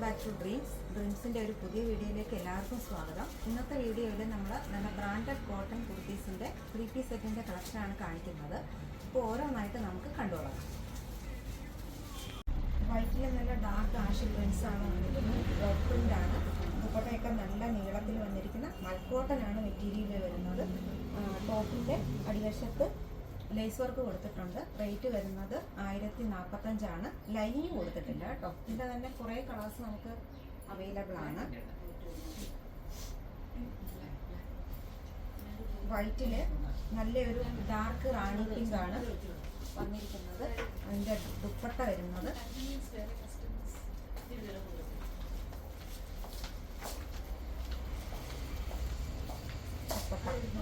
Back to ഡ്രീംസിൻ്റെ ഒരു പുതിയ വീഡിയോയിലേക്ക് എല്ലാവർക്കും സ്വാഗതം. ഇന്നത്തെ വീഡിയോയിൽ നമ്മൾ നല്ല ബ്രാൻഡഡ് കോട്ടൺ കുർത്തീസിൻ്റെ 3 സെറ്റിൻ്റെ കളക്ഷനാണ് കാണിക്കുന്നത്. അപ്പോൾ ഓരോന്നായിട്ട് നമുക്ക് കണ്ടുകൊള്ളാം. വൈറ്റിൽ നല്ല ഡാർക്ക് ആഷ് പ്രിൻസാണ് വന്നിരിക്കുന്നത്. റെഡ് പ്രിൻ്റാണ്. ദുപ്പട്ടയൊക്കെ നല്ല നീളത്തിൽ വന്നിരിക്കുന്ന മൽക്കോട്ടനാണ് മെറ്റീരിയൽ വരുന്നത്. ടോപ്പിൻ്റെ അടിവശത്ത് ലേസ് വർക്ക് കൊടുത്തിട്ടുണ്ട്. റേറ്റ് വരുന്നത് 1045 ലൈനിങ് കൊടുത്തിട്ടില്ല കേട്ടോ. ഇതിൻ്റെ തന്നെ കുറേ കളേഴ്സ് നമുക്ക് അവൈലബിൾ ആണ്. വൈറ്റിൽ നല്ലൊരു ഡാർക്ക് റാണി പിങ്ക് ആണ് വന്നിരിക്കുന്നത്. അതിൻ്റെ ദുപ്പട്ട വരുന്നത്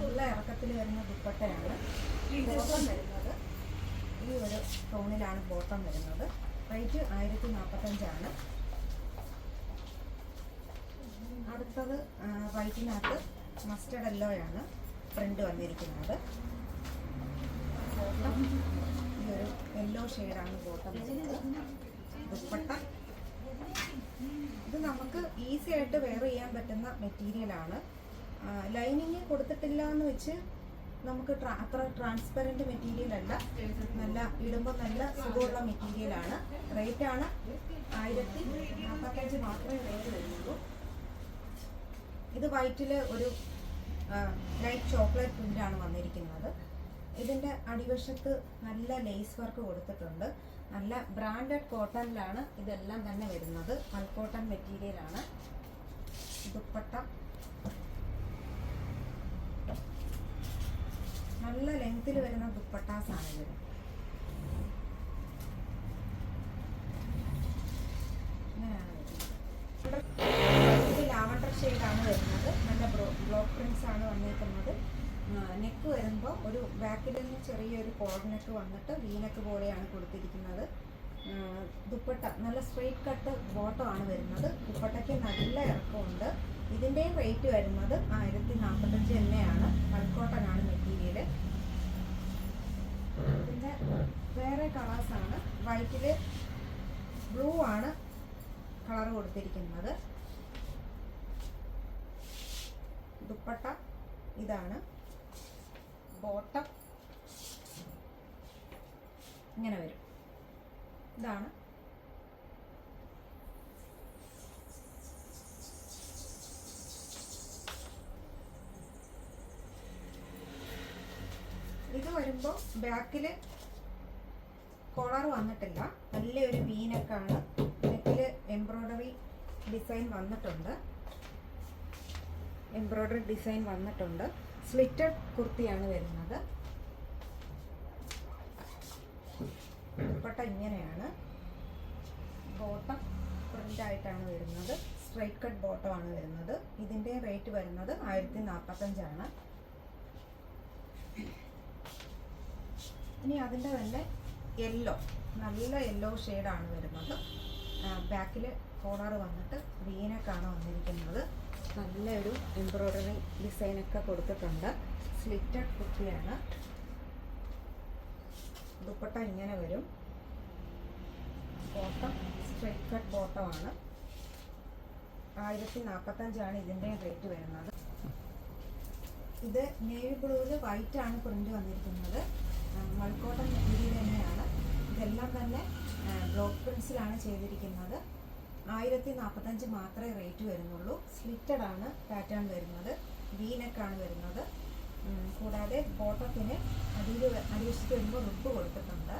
നല്ല ഇറക്കത്തിൽ വരുന്ന ദുപ്പട്ടയാണ്. ബോട്ടം വരുന്നത് ഈ ഒരു ടോണിലാണ് ബോട്ടം വരുന്നത്. റേറ്റ് 1045. അടുത്തത് വൈറ്റിനകത്ത് മസ്റ്റർഡ് യെല്ലോയാണ് പ്രിന്റ് വന്നിരിക്കുന്നത്. ബോട്ടം ഈ ഒരു യെല്ലോ ഷെയ്ഡാണ് ബോട്ടം വരുന്നത്. ദുപ്പട്ട ഇത് നമുക്ക് ഈസി ആയിട്ട് വെയർ ചെയ്യാൻ പറ്റുന്ന മെറ്റീരിയലാണ്. ലൈനിങ് കൊടുത്തിട്ടില്ല എന്ന് വെച്ച് നമുക്ക് അത്ര ട്രാൻസ്പെറൻറ്റ് മെറ്റീരിയൽ അല്ല. നല്ല ഇടുമ്പോൾ നല്ല സുഖമുള്ള മെറ്റീരിയലാണ്. റേറ്റാണ് 1045 മാത്രമേ റേറ്റ് വരുന്നുള്ളൂ. ഇത് വൈറ്റിൽ ഒരു ലൈറ്റ് ചോക്ലേറ്റ് പ്രിൻ്റാണ് വന്നിരിക്കുന്നത്. ഇതിൻ്റെ അടിവശത്ത് നല്ല ലേസ് വർക്ക് കൊടുത്തിട്ടുണ്ട്. നല്ല ബ്രാൻഡഡ് കോട്ടണിലാണ് ഇതെല്ലാം തന്നെ വരുന്നത്. മൽക്കോട്ടൺ മെറ്റീരിയലാണ്. ദുപ്പട്ട നല്ല ലെങ്ത്തിൽ വരുന്ന ദുപ്പട്ടാസാണ് ഇത്. ഇങ്ങനെയാണ് വരുന്നത്. ഇത് ലാവണ്ടർ ഷെയ്ഡാണ് വരുന്നത്. നല്ല ബ്ലോക്ക് പ്രിന്റ്സ് ആണ് വന്നിരിക്കുന്നത്. നെക്ക് വരുമ്പോൾ ഒരു ബാക്കിൽ നിന്ന് ചെറിയൊരു കോഡ് നെക്ക് വന്നിട്ട് വീനെക്ക് പോലെയാണ് കൊടുത്തിരിക്കുന്നത്. ദുപ്പട്ട നല്ല സ്ട്രെയിറ്റ് കട്ട് ബോട്ടം ആണ് വരുന്നത്. ദുപ്പട്ടയ്ക്ക് നല്ല ഇറക്കമുണ്ട്. ഇതിൻ്റെയും റേറ്റ് വരുന്നത് 1045 തന്നെയാണ്. മൽക്കോട്ടനാണ് മെറ്റീരിയൽ. ഇതിൻ്റെ വേറെ കളേഴ്സാണ്. വൈറ്റിൽ ബ്ലൂ ആണ് കളർ കൊടുത്തിരിക്കുന്നത്. ദുപ്പട്ട ഇതാണ്. ബോട്ടം ഇങ്ങനെ വരും. ഇതാണ് ഇത് വരുമ്പോൾ ബാക്കിൽ കോളർ വന്നിട്ടില്ല. നല്ലൊരു വീനക്കാണ്. നെക്കിൽ എംബ്രോയ്ഡറി ഡിസൈൻ വന്നിട്ടുണ്ട്. സ്ലിറ്റഡ് കുർത്തിയാണ് വരുന്നത്. ദുപ്പട്ട ഇങ്ങനെയാണ്. ബോട്ടം പ്രിന്റ് ആയിട്ടാണ് വരുന്നത്. സ്ട്രൈറ്റ് കട്ട് ബോട്ടം ആണ് വരുന്നത്. ഇതിൻ്റെ റേറ്റ് വരുന്നത് 1045. ഇനി അതിൻ്റെ തന്നെ യെല്ലോ, നല്ല യെല്ലോ ഷെയ്ഡാണ് വരുന്നത്. ബാക്കിൽ കോളർ വന്നിട്ട് വീനക്കാണ് വന്നിരിക്കുന്നത്. നല്ലൊരു എംബ്രോയ്ഡറി ഡിസൈനൊക്കെ കൊടുത്തിട്ടുണ്ട്. സ്ലിറ്റഡ് കുർത്തിയാണ്. ദുപ്പട്ട ഇങ്ങനെ വരും. Bottom straight cut ബോട്ടമാണ്. 1045 ഇതിൻ്റെ റേറ്റ് വരുന്നത്. ഇത് നേവി ബ്ലൂവിൽ വൈറ്റ് ആണ് പ്രിന്റ് വന്നിരിക്കുന്നത്. മൽക്കോട്ടൺ മെറ്റീരിയൽ തന്നെയാണ്. ഇതെല്ലാം തന്നെ ബ്ലോക്ക് പ്രിൻസിലാണ് ചെയ്തിരിക്കുന്നത്. 1045 മാത്രമേ റേറ്റ് വരുന്നുള്ളൂ. സ്ലിറ്റഡ് ആണ് പാറ്റേൺ വരുന്നത്. വീനെക്കാണ് വരുന്നത്. കൂടാതെ ബോട്ടത്തിന് അടിവശത്ത് വരുമ്പോൾ റിപ്പ് കൊടുത്തിട്ടുണ്ട്.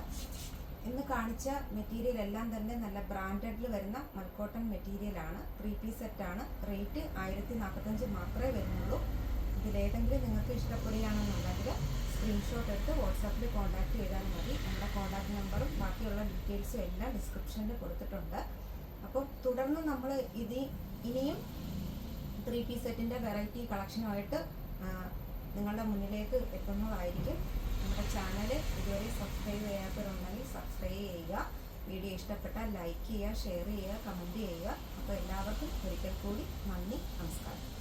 ഇന്ന് കാണിച്ച മെറ്റീരിയൽ എല്ലാം തന്നെ നല്ല ബ്രാൻഡഡിൽ വരുന്ന മൽക്കോട്ടൺ മെറ്റീരിയലാണ്. 3 സെറ്റാണ്. റേറ്റ് 1045 മാത്രമേ വരുന്നുള്ളൂ. ഇതിലേതെങ്കിലും നിങ്ങൾക്ക് ഇഷ്ടപ്പെടുകയാണെന്നുണ്ടെങ്കിൽ സ്ക്രീൻഷോട്ട് എടുത്ത് വാട്സാപ്പിൽ കോൺടാക്ട് ചെയ്താൽ മതി. നമ്മുടെ കോൺടാക്ട് നമ്പറും ബാക്കിയുള്ള ഡീറ്റെയിൽസും എല്ലാം ഡിസ്ക്രിപ്ഷനിൽ കൊടുത്തിട്ടുണ്ട്. അപ്പോൾ തുടർന്ന് നമ്മൾ ഇനിയും 3 സെറ്റിൻ്റെ വെറൈറ്റി കളക്ഷനുമായിട്ട് നിങ്ങളുടെ മുന്നിലേക്ക് എത്തുന്നതായിരിക്കും. നമ്മുടെ ചാനൽ ഇതുവരെ സബ്സ്ക്രൈബ് ചെയ്യാത്തവരുണ്ടെങ്കിൽ സബ്സ്ക്രൈബ് ചെയ്യുക. വീഡിയോ ഇഷ്ടപ്പെട്ടാൽ ലൈക്ക് ചെയ്യുക, ഷെയർ ചെയ്യുക, കമൻറ്റ് ചെയ്യുക. അപ്പോൾ എല്ലാവർക്കും ഒരിക്കൽ കൂടി നന്ദി, നമസ്കാരം.